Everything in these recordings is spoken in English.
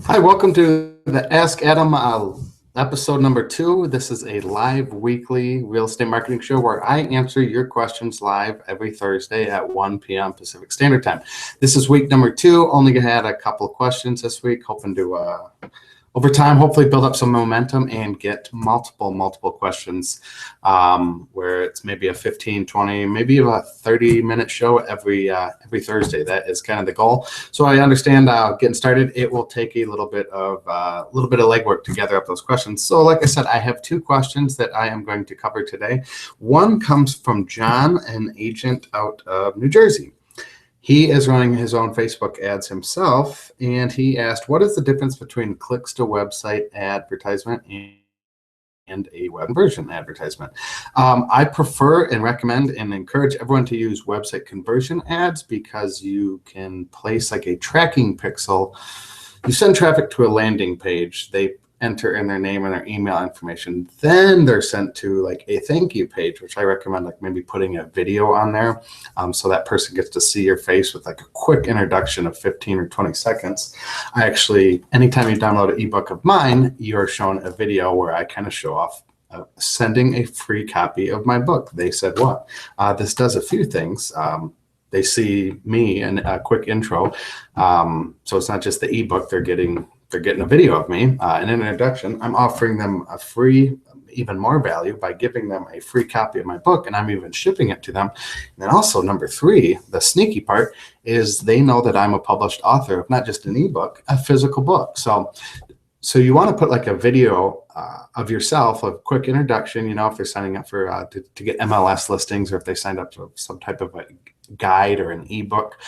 Hi, welcome to the Ask Adam episode number 2. This is a live weekly real estate marketing show where I answer your questions live every Thursday at 1 p.m. Pacific Standard Time. This is week number 2. Only had a couple of questions this week, hoping to over time, hopefully build up some momentum and get multiple questions where it's maybe a 15, 20, maybe a 30-minute show every Thursday. That is kind of the goal. So I understand getting started, it will take a little bit of legwork to gather up those questions. So like I said, I have 2 questions that I am going to cover today. One comes from John, an agent out of New Jersey. He is running his own Facebook ads himself, and he asked, what is the difference between clicks to website advertisement and a web conversion advertisement? I prefer and recommend and encourage everyone to use website conversion ads because you can place like a tracking pixel. You send traffic to a landing page, they enter in their name and their email information, then they're sent to like a thank you page, which I recommend like maybe putting a video on there so that person gets to see your face with like a quick introduction of 15 or 20 seconds. I actually, anytime you download an ebook of mine, you're shown a video where I kind of show off sending a free copy of my book. They said what? This does a few things. They see me and a quick intro. So it's not just the ebook, they're getting a video of me, an introduction. I'm offering them a free, even more value by giving them a free copy of my book, and I'm even shipping it to them. And then also number 3, the sneaky part is they know that I'm a published author of not just an ebook, a physical book. So you want to put like a video of yourself, a quick introduction, you know, if they're signing up for to get MLS listings, or if they signed up to some type of a guide or an ebook.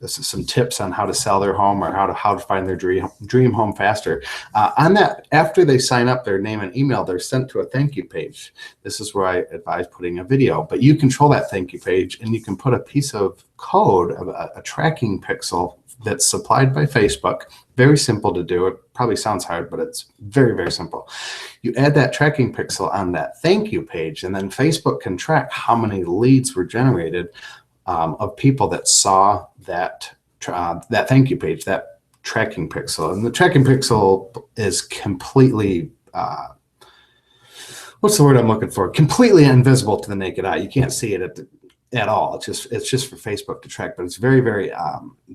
This is some tips on how to sell their home or how to find their dream home faster. On that, after they sign up, their name and email, they're sent to a thank you page. This is where I advise putting a video, but you control that thank you page, and you can put a piece of code of a tracking pixel that's supplied by Facebook. Very simple to do. It probably sounds hard, but it's very, very simple. You add that tracking pixel on that thank you page, and then Facebook can track how many leads were generated of people that saw that thank you page, that tracking pixel. And the tracking pixel is completely, what's the word I'm looking for? Completely invisible to the naked eye. You can't see it at all. It's just for Facebook to track, but it's very, very,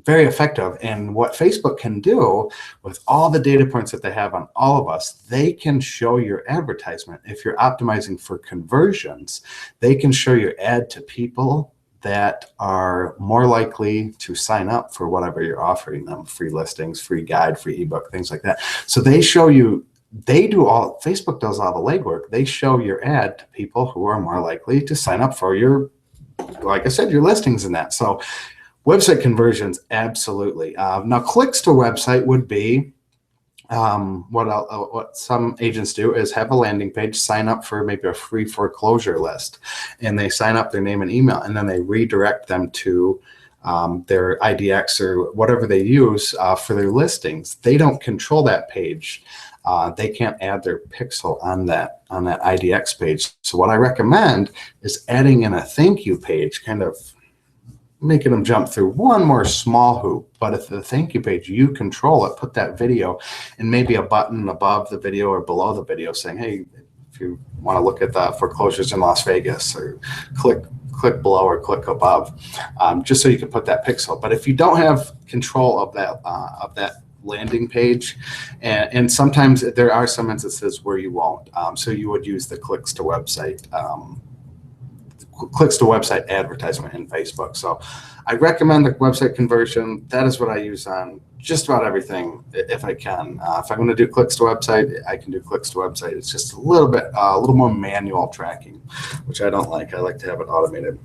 very effective. And what Facebook can do with all the data points that they have on all of us, they can show your advertisement. If you're optimizing for conversions, they can show your ad to people that are more likely to sign up for whatever you're offering them, free listings, free guide, free ebook, things like that. So they show you, Facebook does all the legwork. They show your ad to people who are more likely to sign up for your, like I said, your listings and that. So website conversions, absolutely. Now clicks to website would be what some agents do is have a landing page, sign up for maybe a free foreclosure list, and they sign up their name and email, and then they redirect them to their IDX or whatever they use for their listings. They don't control that page. They can't add their pixel on that IDX page. So what I recommend is adding in a thank you page, kind of making them jump through one more small hoop. But if the thank you page, you control it, put that video and maybe a button above the video or below the video saying, hey, if you want to look at the foreclosures in Las Vegas, or click below or click above, just so you can put that pixel. But if you don't have control of that landing page, and sometimes there are some instances where you won't, so you would use the clicks to website advertisement in Facebook. So I recommend the website conversion. That is what I use on just about everything if I can. If I'm going to do clicks to website, I can do clicks to website. It's just a little more manual tracking, which I don't like. I like to have it automated.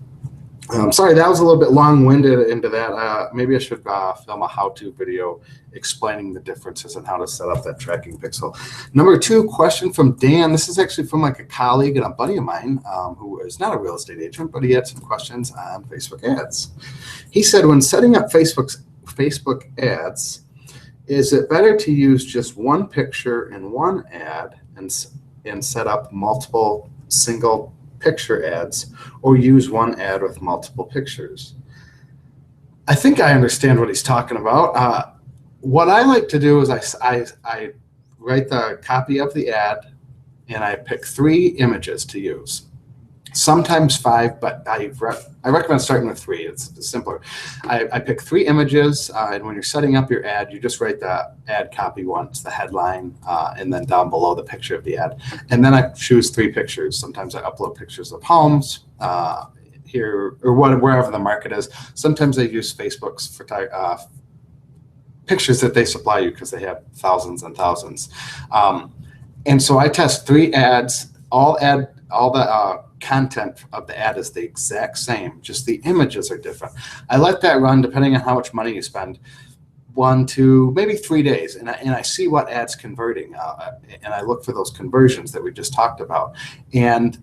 Sorry, that was a little bit long-winded into that. Maybe I should film a how-to video explaining the differences and how to set up that tracking pixel. Number 2 question from Dan. This is actually from like a colleague and a buddy of mine who is not a real estate agent, but he had some questions on Facebook ads. He said, when setting up Facebook ads, is it better to use just one picture in one ad and set up multiple single picture ads, or use one ad with multiple pictures? I think I understand what he's talking about. what I like to do is I write the copy of the ad, and I pick 3 images to use. Sometimes 5, but I recommend starting with 3. It's simpler. I pick 3 images, and when you're setting up your ad, you just write the ad copy once, the headline, and then down below the picture of the ad. And then I choose 3 pictures. Sometimes I upload pictures of homes here or wherever the market is. Sometimes I use Facebook's pictures that they supply you because they have thousands and thousands. And so I test 3 ads. All the content of the ad is the exact same, just the images are different. I let that run, depending on how much money you spend, 1 to maybe 3 days, and I see what ads converting, and I look for those conversions that we just talked about, and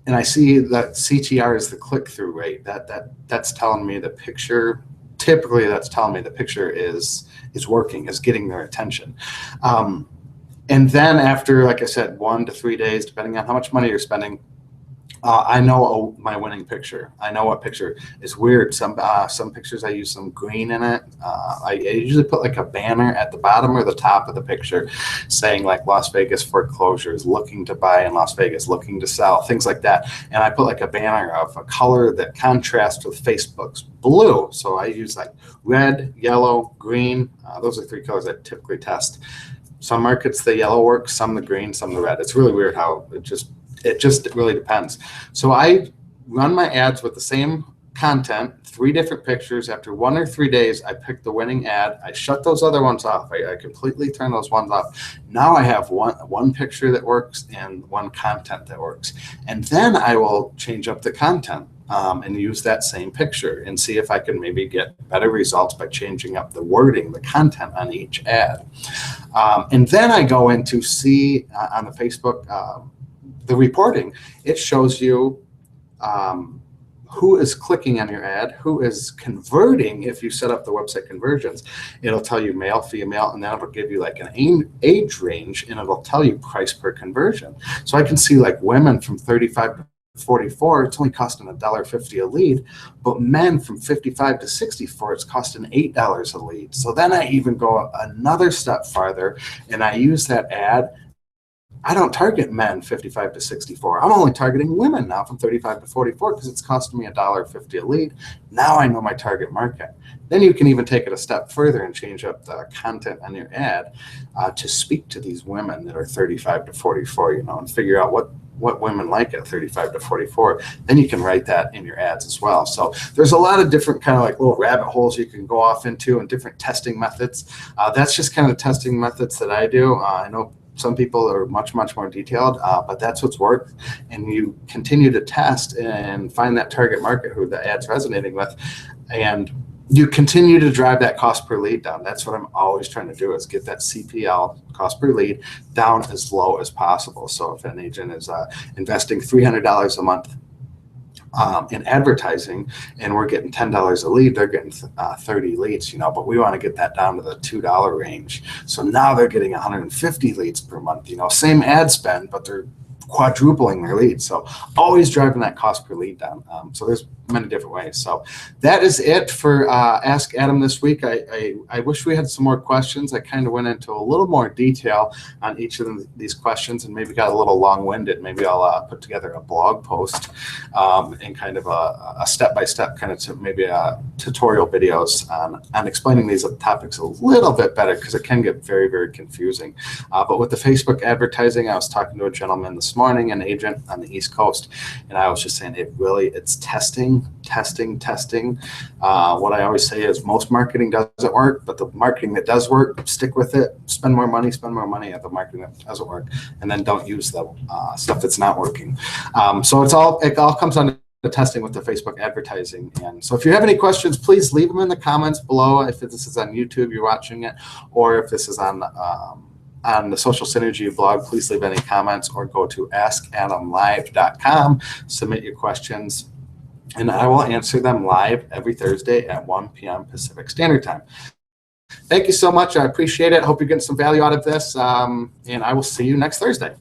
I see that CTR is the click-through rate. That's telling me the picture. Typically, that's telling me the picture is working, is getting their attention. And then after, like I said, 1 to 3 days, depending on how much money you're spending, I know my winning picture. I know what picture is weird. Some pictures I use some green in it. I usually put like a banner at the bottom or the top of the picture saying like Las Vegas foreclosures, looking to buy in Las Vegas, looking to sell, things like that. And I put like a banner of a color that contrasts with Facebook's blue. So I use like red, yellow, green. Those are 3 colors I typically test. Some markets the yellow works, some the green, some the red. It's really weird how it just really depends. So I run my ads with the same content, 3 different pictures. After 1 or 3 days, I pick the winning ad. I shut those other ones off. I completely turn those ones off. Now I have one picture that works and 1 content that works. And then I will change up the content and use that same picture and see if I can maybe get better results by changing up the wording, the content on each ad. And then I go in to see on the Facebook, the reporting. It shows you who is clicking on your ad, who is converting. If you set up the website conversions, it'll tell you male, female, and then it'll give you like an age range, and it'll tell you price per conversion. So I can see like women from 35 to 44, it's only costing $1.50 a lead, but men from 55 to 64, it's costing $8 a lead. So then I even go another step farther, and I use that ad. I don't target men 55 to 64. I'm only targeting women now from 35 to 44 because it's costing me $1.50 a lead. Now I know my target market. Then you can even take it a step further and change up the content on your ad to speak to these women that are 35 to 44, and figure out what women like at 35 to 44. Then you can write that in your ads as well. So there's a lot of different kind of like little rabbit holes you can go off into and different testing methods. That's just kind of the testing methods that I do. I know some people are much more detailed, but that's what's worked. And you continue to test and find that target market who the ad's resonating with, and you continue to drive that cost per lead down. That's what I'm always trying to do, is get that CPL, cost per lead, down as low as possible. So if an agent is investing $300 a month in advertising, and we're getting $10 a lead, they're getting 30 leads, but we want to get that down to the $2 range. So now they're getting 150 leads per month, same ad spend, but they're quadrupling their leads. So always driving that cost per lead down. So there's many different ways. So that is it for Ask Adam this week. I wish we had some more questions. I kind of went into a little more detail on each of these questions and maybe got a little long-winded. Maybe I'll put together a blog post and kind of a step-by-step kind of maybe tutorial videos on explaining these topics a little bit better, because it can get very, very confusing. But with the Facebook advertising, I was talking to a gentleman this morning, an agent on the East Coast, and I was just saying it's testing. What I always say is most marketing doesn't work, but the marketing that does work, stick with it. Spend more money at the marketing that doesn't work, and then don't use the stuff that's not working. So it all comes on the testing with the Facebook advertising. And so if you have any questions, please leave them in the comments below. If this is on YouTube, you're watching it, or if this is on the Social Synergy blog, please leave any comments or go to askadamlive.com, submit your questions, and I will answer them live every Thursday at 1 p.m. Pacific Standard Time. Thank you so much. I appreciate it. I hope you're getting some value out of this, and I will see you next Thursday.